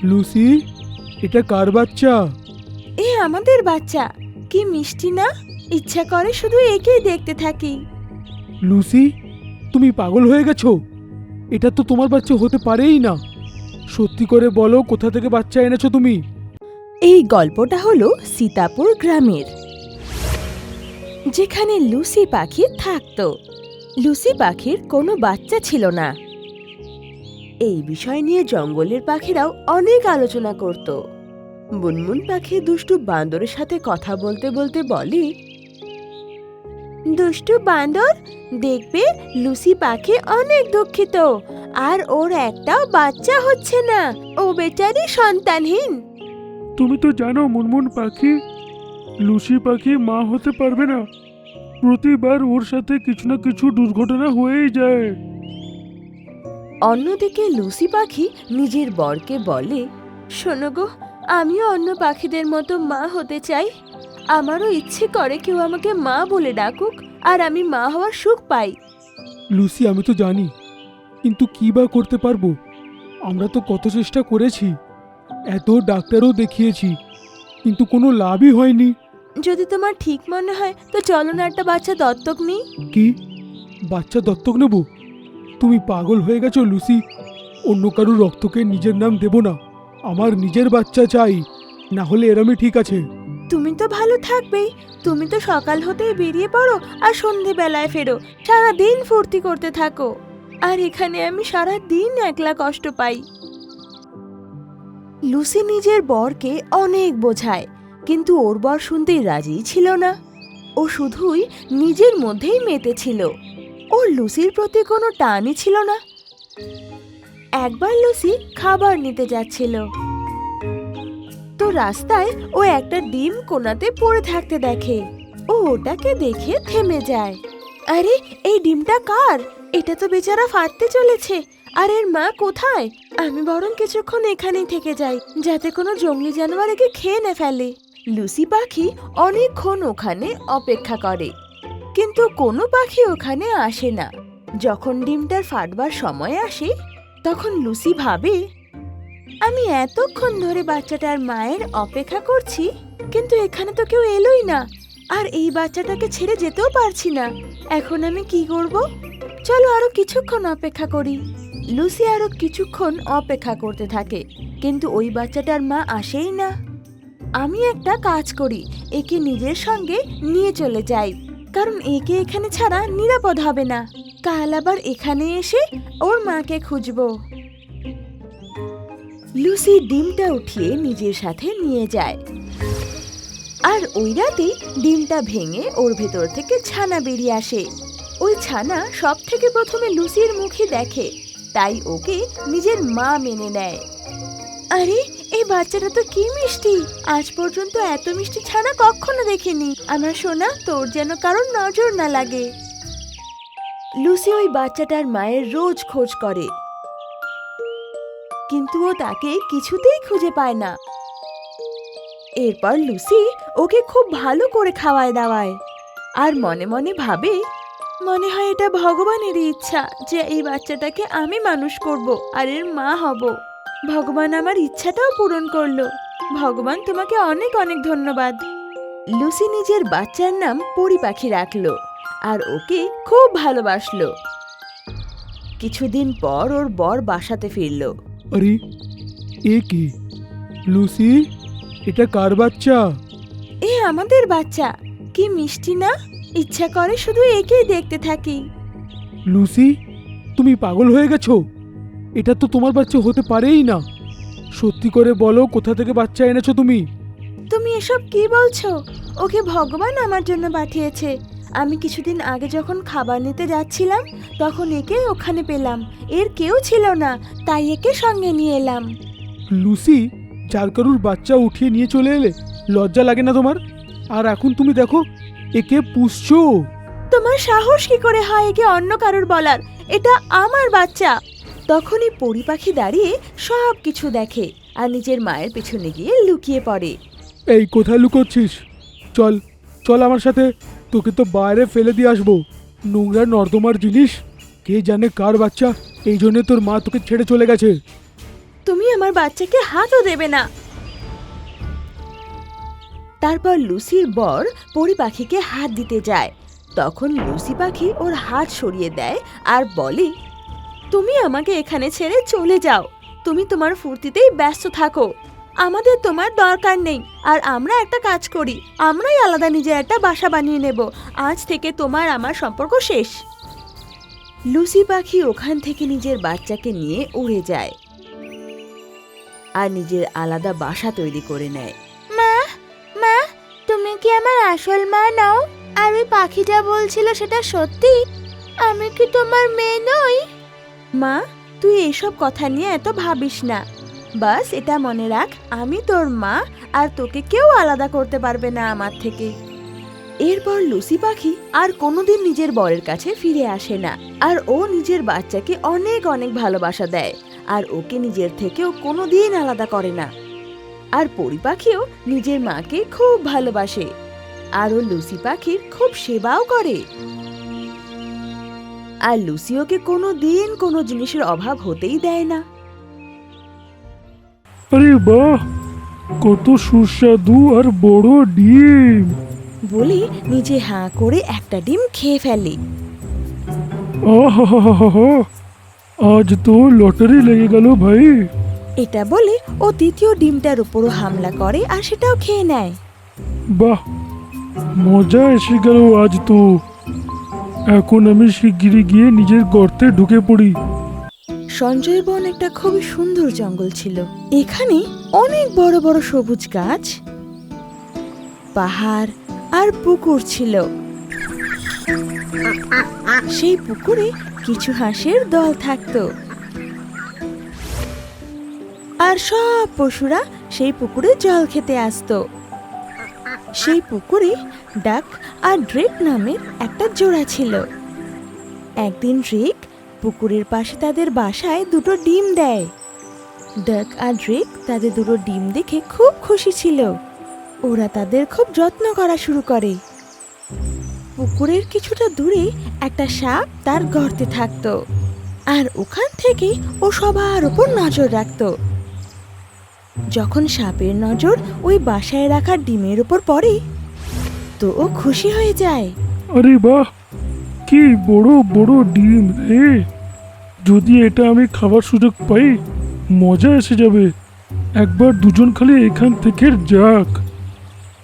Lucy, এটা কার বাচ্চা? এ আমাদের বাচ্চা। কি মিষ্টি না, ইচ্ছা করে শুধু একেই দেখতে থাকি। লুসি, তুমি পাগল হয়ে গেছো? এটা তো তোমার বাচ্চা হতে পারেই না। সত্যি করে বলো, কোথা থেকে বাচ্চা এনেছো তুমি? এই গল্পটা হলো সীতাপুর গ্রামের, যেখানে লুসি পাখি থাকতো। লুসি পাখির কোনো বাচ্চা ছিল না। এই বিষয় নিয়ে জঙ্গলের পাখিরাও অনেক আলোচনা করত। মুনমুন পাখি দুষ্টু বান্দরের সাথে কথা বলতে বলতে বলে, দুষ্টু বান্দর, দেখবে লুসি পাখি অনেক দুঃখিত, আর ওর একটাও বাচ্চা হচ্ছে না। ও বেচারি সন্তানহীন। তুমি তো জানো মুনমুন পাখি, লুসি পাখি মা হতে পারবে না। প্রতিবার ওর সাথে কিছু না কিছু দুর্ঘটনা হয়েই যায়। অন্যদিকে লুসি পাখি নিজের বরকে বলে, শোনো গো, আমিও অন্য পাখিদের মতো মা হতে চাই। আমারও ইচ্ছে করে কেউ আমাকে মা বলে ডাকুক, আর আমি মা হওয়ার সুখ পাই। লুসি, আমি তো জানি, কিন্তু কি বা করতে পারবো? আমরা তো কত চেষ্টা করেছি, এত ডাক্তারও দেখিয়েছি, কিন্তু কোনো লাভই হয়নি। যদি তোমার ঠিক মনে হয় তো চলো না একটা বাচ্চা দত্তক নিই। কি? বাচ্চা দত্তক নেব? তুমি পাগল হয়ে গেছো লুসি। অন্য কারো রক্তকে নিজের নাম দেব না। আমার নিজের বাচ্চা চাই, না হলে এরমই ঠিক আছে। তুমি তো ভালো থাকবেই। তুমি তো সকাল হতেই বেরিয়ে পড়ো আর সন্ধেবেলায় ফেরো, সারা দিন ফুর্তি করতে থাকো। আর এখানে আমি সারা দিন একলা কষ্ট পাই। লুসি নিজের বরকে অনেক বোঝায়, কিন্তু ওর বর শুনতেই রাজি ছিল না। ও শুধুই নিজের মধ্যেই মেতেছিল। ওর লুসির প্রতি কোনো টানই ছিল না। একবার লুসি খাবার নিতে যাচ্ছিল, তো রাস্তায় ও একটা ডিম কোনাতে পড়ে থাকতে দেখে। ও ওটাকে দেখে থেমে যায়। আরে, এই ডিমটা কার? এটা তো বেচারা ফাটতে চলেছে। আর এর মা কোথায়? আমি বরং কিছুক্ষণ এখানেই থেকে যাই, যাতে কোনো জঙ্গলি জানোয়ার একে খেয়ে না ফেলে। লুসি পাখি অনেকক্ষণ ওখানে অপেক্ষা করে, কিন্তু কোনো পাখি ওখানে আসে না। যখন ডিমটার ফাটবার সময় আসে, তখন লুসি ভাবে, আমি এতক্ষণ ধরে বাচ্চাটার মায়ের অপেক্ষা করছি, কিন্তু এখানে তো কেউ এলোই না। আর এই বাচ্চাটাকে ছেড়ে যেতেও পারছি না। এখন আমি কি করব? চলো আরো কিছুক্ষণ অপেক্ষা করি। লুসি আরো কিছুক্ষণ অপেক্ষা করতে থাকে, কিন্তু ওই বাচ্চাটার মা আসেই না। আমি একটা কাজ করি, একে নিজের সঙ্গে নিয়ে চলে যাই, কারণ একে এখানে ছাড়া নিরাপদ হবে না। কাল আবার এখানে এসে ওর মাকে খুঁজবো। লুসি ডিমটা উঠিয়ে নিজের সাথে নিয়ে যায়, আর ওই রাতেই ডিমটা ভেঙে ওর ভেতর থেকে ছানা বেরিয়ে আসে। ওই ছানা সব থেকে প্রথমে লুসির মুখে দেখে, তাই ওকে নিজের মা মেনে নেয়। আরে, এই বাচ্চাটা তো কি মিষ্টি! আজ পর্যন্ত এত মিষ্টি ছানা কখনো দেখিনি। আমার সোনা, তোর যেন কারোর নজর না লাগে। লুসি ওই বাচ্চাটার মায়ের রোজ খোঁজ করে, কিন্তু ও তাকে কিছুতেই খুঁজে পায় না। এরপর লুসি ওকে খুব ভালো করে খাওয়ায় দাওয়ায়, আর মনে মনে ভাবে, মনে হয় এটা ভগবানেরই ইচ্ছা যে এই বাচ্চাটাকে আমি মানুষ করব আর এর মা হব। ভগবান আমার ইচ্ছাটাও পূরণ করলো। ভগবান, তোমাকে অনেক অনেক ধন্যবাদ। লুসি নিজের বাচ্চার নাম পরি পাখি রাখলো, আর ওকে খুব ভালোবাসলো। কিছুদিন পর ওর বর বাসাতে ফিরলো। আরে, এ কি? লুসি, এটা কার বাচ্চা? এ আমাদের বাচ্চা। কি মিষ্টি না, ইচ্ছা করে শুধু একেই দেখতে থাকি। লুসি, তুমি পাগল হয়ে গেছো? এটা তো তোমার বাচ্চা হতে পারেই না। সত্যি করে বলো, কোথা থেকে বাচ্চা এনেছো তুমি? তুমি এসব কি বলছো? ওকে ভগবান আমার জন্য পাঠিয়েছে। আমি কিছুদিন আগে যখন খাবার নিতে যাচ্ছিলাম, তখন একে ওখানে পেলাম। এর কেউ ছিল না, তাই একে সঙ্গে নিয়ে এলাম। লুসি, যার কারুর বাচ্চা উঠিয়ে নিয়ে চলে এলে, লজ্জা লাগে না তোমার? আর এখন তুমি দেখো, একে পুষছো। তোমার সাহস কি করে হয় একে অন্য কারোর বলার? এটা আমার বাচ্চা। তখনই পরি পাখি দাঁড়িয়ে সব কিছু দেখে, আর নিজের মায়ের পেছনে গিয়ে লুকিয়ে পড়ে। এই, কোথায় লুকোচ্ছিস? চল চল আমার সাথে, তোকে তো বাইরে ফেলে দিয়ে আসবো। নোংরা নর্দমার জিনিস, কে জানে কার বাচ্চা, এই জন্য তোর মা তোকে ছেড়ে চলে গেছে। তুমি আমার বাচ্চাকে হাতও দেবে না। তারপর লুসির বর পরি পাখিকে হাত দিতে যায়। তখন লুসি পাখি ওর হাত সরিয়ে দেয় আর বলে, তুমি আমাকে এখানে ছেড়ে চলে যাও। তুমি তোমার ফুর্তিতেই ব্যস্ত থাকো, আমাদের তোমার দরকার নেই। আর আমরা একটা কাজ করি, আমরাই আলাদা নিজে একটা বাসা বানিয়ে নেব। আজ থেকে তোমার আমার সম্পর্ক শেষ। লুসি পাখি ওখান থেকে নিজের বাচ্চাকে নিয়ে উড়ে যায় আর নিজের আলাদা বাসা তৈরি করে নেয়। মা, মা, তুমি কি আমার আসল মা নাও? আর ওই পাখিটা বলছিল সেটা সত্যি? আমি কি তোমার মেয়ে নই? মা, তুই এসব কথা নিয়ে এত ভাবিস না। বাস এটা মনে রাখ, আমি তোর মা, আর তোকে কেউ আলাদা করতে পারবে না আমার থেকে। এরপর লুসি পাখি আর কোনোদিন নিজের বরের কাছে ফিরে আসে না। আর ও নিজের বাচ্চাকে অনেক অনেক ভালোবাসা দেয়, আর ওকে নিজের থেকেও কোনোদিন আলাদা করে না। আর পরি পাখিও নিজের মাকে খুব ভালোবাসে, আর ও লুসি পাখির খুব সেবাও করে। আর লুসি ওকে কোনোদিন কোনো জিনিসের অভাব হতেই দেয় না। আরে বাহ, কত সুস্বাদু আর বড় ডিম! বলে নিজে হাঁ করে একটা ডিম খেয়ে ফেলে। আহা, আজ তো লটারি লেগে গেল ভাই। এটা বলে ও দ্বিতীয় ডিমটার উপরও হামলা করে আর সেটাও খেয়ে নেয়। বাহ, মজা এসে গেল আজ তো। এখন আমি শিগগিরই গিয়ে নিজের গর্তে ঢুকে পড়ি। সঞ্জয় বন একটা খুবই সুন্দর জঙ্গল ছিল। এখানে অনেক বড় বড় সবুজ গাছ, পাহাড় আর পুকুর ছিল। সেই পুকুরে কিছু হাঁসের দল থাকতো, আর সব পশুরা সেই পুকুরে জল খেতে আসতো। সেই পুকুরে ডাক আর ড্রেক নামের একটা জোড়া ছিল। একদিন ড্রেক পুকুরের পাশে তাদের বাসায় দুটো ডিম দেয়। ডাক আর ড্রেক তাদের দুটো ডিম দেখে খুব খুশি ছিল। ওরা তাদের খুব যত্ন করা শুরু করে। পুকুরের কিছুটা দূরে একটা সাপ তার গর্তে থাকতো, আর ওখান থেকে ও সবার উপর নজর রাখতো। যখন সাপের নজর ওই বাসায় রাখা ডিমের উপর পড়ে, তো ও খুশি হয়ে যায়। আরে বাহ, কি বড় বড় ডিম রে! যদি এটা আমি খাবার সুযোগ পাই, মজা এসে যাবে। একবার দুজন খালি এখান থেকে যাক।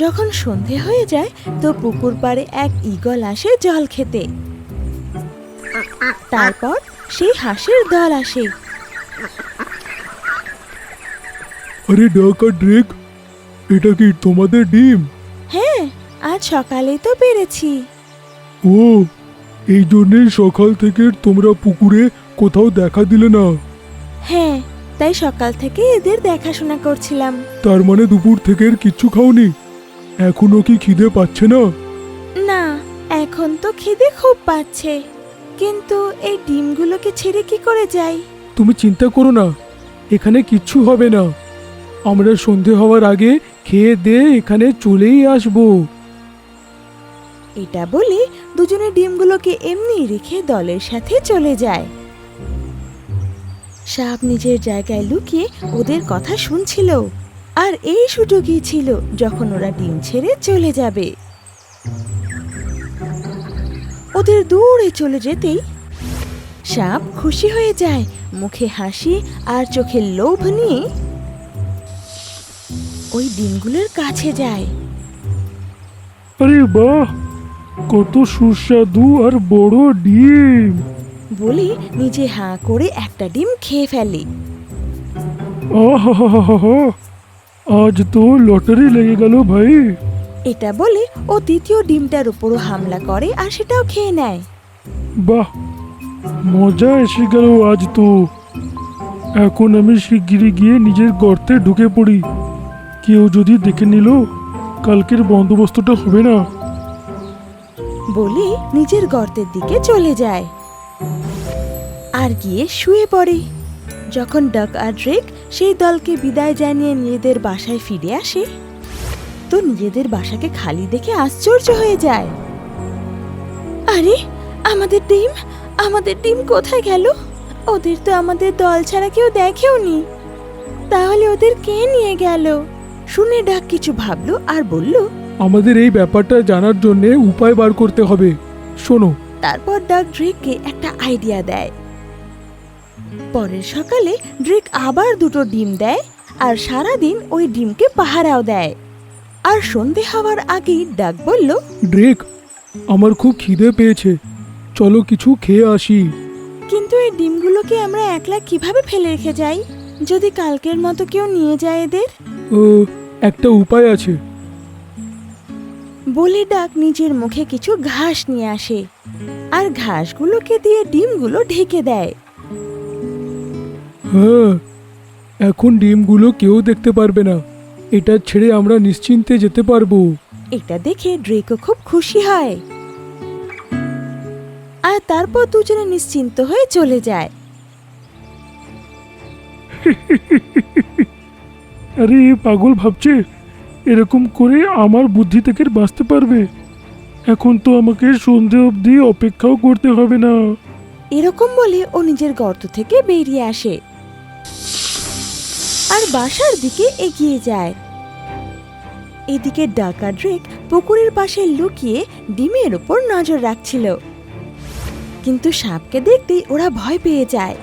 যখন সন্ধে হয়ে যায়, তো পুকুর পাড়ে এক ঈগল আসে জল খেতে। তারপর সেই হাঁসের দল আসে। আরে ডাক আর ড্রেক, এটা কি তোমাদের ডিম? হ্যাঁ, আজ সকালেই তো পেরেছি। ও, এই জন্যই সকাল থেকে তোমরা পুকুরে কোথাও দেখা দিলে না। হ্যাঁ, তাই সকাল থেকে এদের দেখাশোনা করছিলাম। তার মানে দুপুর থেকে কিচ্ছু খাওনি? এখনো কি খিদে পাচ্ছে না? না, এখন তো খিদে খুব পাচ্ছে, কিন্তু এই ডিমগুলোকে ছেড়ে কি করে যাই? তুমি চিন্তা করো না, এখানে কিচ্ছু হবে না। আমরা সন্ধে হওয়ার আগে খেয়ে দিয়ে এখানে চলেই আসবো। এটা বলে দুজনে ডিমগুলোকে এমনি রেখে দলের সাথে চলে যায়। সাপ নিজের জায়গায় লুকিয়ে ওদের কথা শুনছিল, আর এই সুযোগই ছিল যখন ওরা ডিম ছেড়ে চলে যাবে। ওদের দূরে চলে যেতেই সাপ খুশি হয়ে যায়, মুখে হাসি আর চোখে লোভ নিয়ে ওই ডিমগুলোর কাছে যায়। আরে বাহ, কত সুস্বাদু আর বড় ডিম! বলে নিজে হাঁ করে একটা ডিম খেয়ে ফেলে। আহা, আজ তো লটারি লেগে গেল ভাই। এটা বলে ও দ্বিতীয় ডিমটার উপরও হামলা করে আর সেটাও খেয়ে নেয়। বাহ, মজা এসে গেল আজ তো। এখন আমি শিগগিরই গিয়ে নিজের গর্তে ঢুকে পড়ি। কেউ যদি দেখে নিল, কালকের বন্দোবস্তটা হবে না। বলে নিজের গর্তের দিকে চলে যায় আর গিয়ে শুয়ে পড়ে। যখন ডাক আর ড্রেক সেই দলকে বিদায় জানিয়ে নিজেদের বাসায় ফিরে আসে, তো নিজেদের বাসাকে খালি দেখে আশ্চর্য হয়ে যায়। আরে, আমাদের ডিম কোথায় গেল? ওদের তো আমাদের দল ছাড়া কেউ দেখেওনি। তাহলে ওদের কে নিয়ে গেল? শুনে ডাক কিছু ভাবলো আর বলল, আমাদের এই ব্যাপারটা জানার জন্য উপায় বার করতে হবে। শোনো। তারপর ডাক ড্রেককে একটা আইডিয়া দেয়। পরের সকালে ড্রেক আবার দুটো ডিম দেয় আর সারাদিন ওই ডিমকে পাহারাও দেয়। আর সন্ধে হওয়ার আগেই ডাক বলল, ড্রেক, আমার খুব খিদে পেয়েছে, চলো কিছু খেয়ে আসি। কিন্তু এই ডিমগুলোকে আমরা একলা কিভাবে ফেলে রেখে যাই? যদি কালকের মতো কেউ নিয়ে যায় এদের? একটা উপায় আছে। বলে ডাক নিজের মুখে কিছু ঘাস নিয়ে আসে আর ঘাসগুলোকে দিয়ে ডিমগুলো ঢেকে দেয়। হ্যাঁ, এখন ডিমগুলো কেউ দেখতে পারবে না, এটা ছেড়ে আমরা নিশ্চিন্তে যেতে পারবো। এটা দেখে ড্রেকও খুব খুশি হয় আর তারপর দুজনে নিশ্চিন্ত হয়ে চলে যায়। আরে পাগল ভাবছে এরকম করে আমার বুদ্ধি থেকে বাঁচতে পারবে? এখন তো আমাকে সন্ধে অবধি অপেক্ষাও করতে হবে না। এরকম বলে ও নিজের গর্ত থেকে বেরিয়ে আসে আর বাসার দিকে এগিয়ে যায়। এদিকে ডাকা ড্রেক পুকুরের পাশে লুকিয়ে ডিমের উপর নজর রাখছিল। কিন্তু সাপকে দেখতেই ওরা ভয় পেয়ে যায়।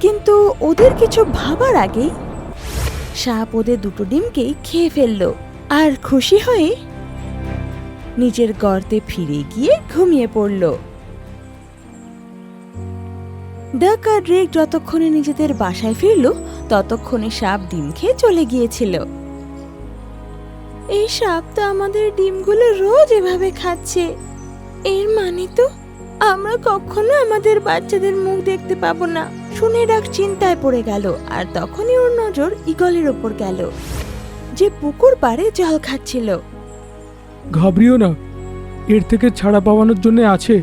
কিন্তু ওদের কিছু ভাবার আগেই সাপ ওদের দুটো ডিমকেই খেয়ে ফেললো আর খুশি হয়ে নিজের গর্তে ফিরে গিয়ে ঘুমিয়ে পড়ল। ডাক আর ড্রেক যতক্ষণে নিজেদের বাসায় ফিরল ততক্ষণে সাপ ডিম খেয়ে চলে গিয়েছিল। এই সাপ তো আমাদের ডিমগুলো রোজ এভাবে খাচ্ছে, এর মানে তো আমরা কখনো আমাদের বাচ্চাদের মুখ দেখতে পাবো না। শুনে ডাক চিন্তায় পড়ে গেল আর তখনই ওর নজর ঈগলের ওপর গেল, যে পুকুর পাড়ে জল খাচ্ছিল। ঘাবড়িও না, এর থেকে ছাড়া পাওয়ানোর জন্য আছে,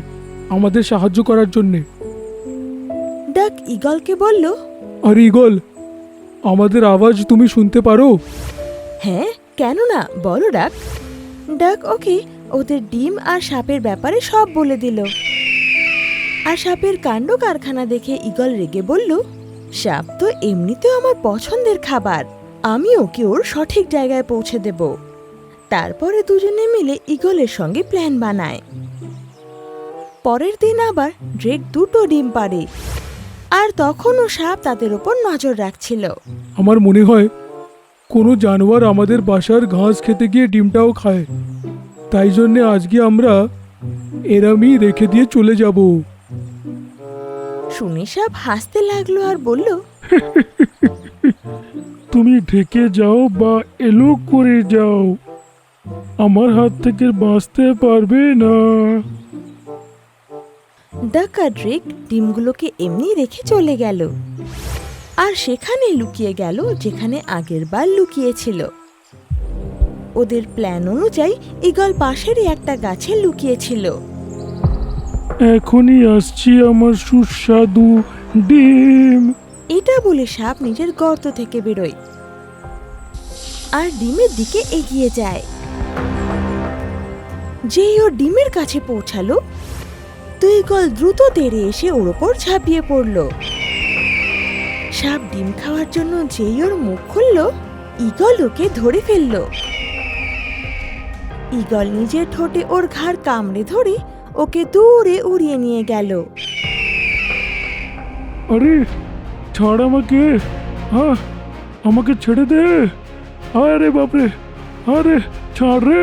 আমাদের সাহায্য করার জন্যে। ডাক ঈগলকে বলল, আর ঈগল, আমাদের আওয়াজ তুমি শুনতে পারো? হ্যাঁ, কেন না, বলো ডাক। ডাক ওকে ওদের ডিম আর সাপের ব্যাপারে সব বলে দিল। আর সাপের কাণ্ড কারখানা দেখে ঈগল রেগে বলল, সাপ তো এমনিতেও আমার পছন্দের খাবার, আমি ওকে ওর সঠিক জায়গায় পৌঁছে দেব। তারপরে দুজনে মিলে ঈগলের সঙ্গে প্ল্যান বানায়। পরের দিন আবার ড্রেক দুটো ডিম পাড়ে আর তখনও সাপ তাদের উপর নজর রাখছিল। আমার মনে হয় কোনো জানোয়ার আমাদের বাসার ঘাস খেতে গিয়ে ডিমটাও খায়, তাই জন্যে আজকে আমরা এরামই রেখে দিয়ে চলে যাব। শুনে সাপ হাসতে লাগলো আর বলল, তুমি ঢেকে যাও বা এলো করে যাও, আমার হাত থেকে বাঁচতে পারবে না। ডাকা ড্রেক ডিমগুলোকে এমনি রেখে চলে গেল আর সেখানে লুকিয়ে গেল যেখানে আগের বার লুকিয়েছিল। ওদের প্ল্যান অনুযায়ী ঈগল পাশেরই একটা গাছে লুকিয়েছিল। এখনই আসছি আমার সুস্বাদু ডিম। এটা বলে সাপ নিজের গর্ত থেকে বেরোয় আর ডিমের দিকে এগিয়ে যায়। যেই ও ডিমের কাছে পৌঁছালো, তো ঈগল দ্রুত তেড়ে এসে ওর ওপর ঝাঁপিয়ে পড়ল। সাপ ডিম খাওয়ার জন্য যেই ওর মুখ খুলল, ঈগল ওকে ধরে ফেলল। ঈগল নিজের ঠোঁটে ওর ঘাড় কামড়ে ধরে ওকে দূরে উড়িয়ে নিয়ে গেল। আরে ছাড় আমাকে, আমাকে ছেড়ে দে। আরে বাপরে, আরে ছাড় রে।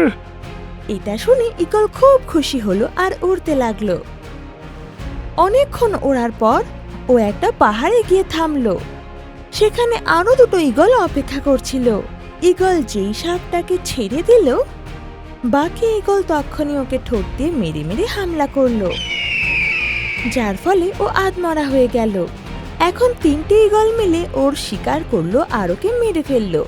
এটা শুনে ঈগল খুব খুশি হলো আর উড়তে লাগলো। অনেকক্ষণ ওড়ার পর ও একটা পাহাড়ে গিয়ে থামলো। সেখানে আরো দুটো ঈগল অপেক্ষা করছিল। ঈগল যেই সাপটাকে ছেড়ে দিল, বাকি ঈগল তখনই ওকে ঠোঁট দিয়ে মেরে মেরে হামলা করলো, যার ফলে ও আধমরা হয়ে গেল। এখন তিনটে ঈগল মিলে ওর শিকার করলো আর ওকে মেরে ফেললো।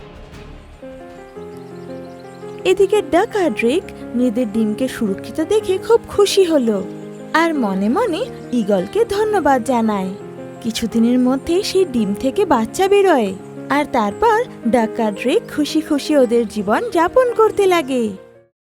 এদিকে ডাক আর ড্রেক নিজেদের ডিমকে সুরক্ষিত দেখে খুব খুশি হলো আর মনে মনে ঈগলকে ধন্যবাদ জানায়। কিছুদিনের মধ্যে সেই ডিম থেকে বাচ্চা বেরোয় আর তারপর ডাক আর ড্রেক খুশি খুশি ওদের জীবন যাপন করতে লাগে।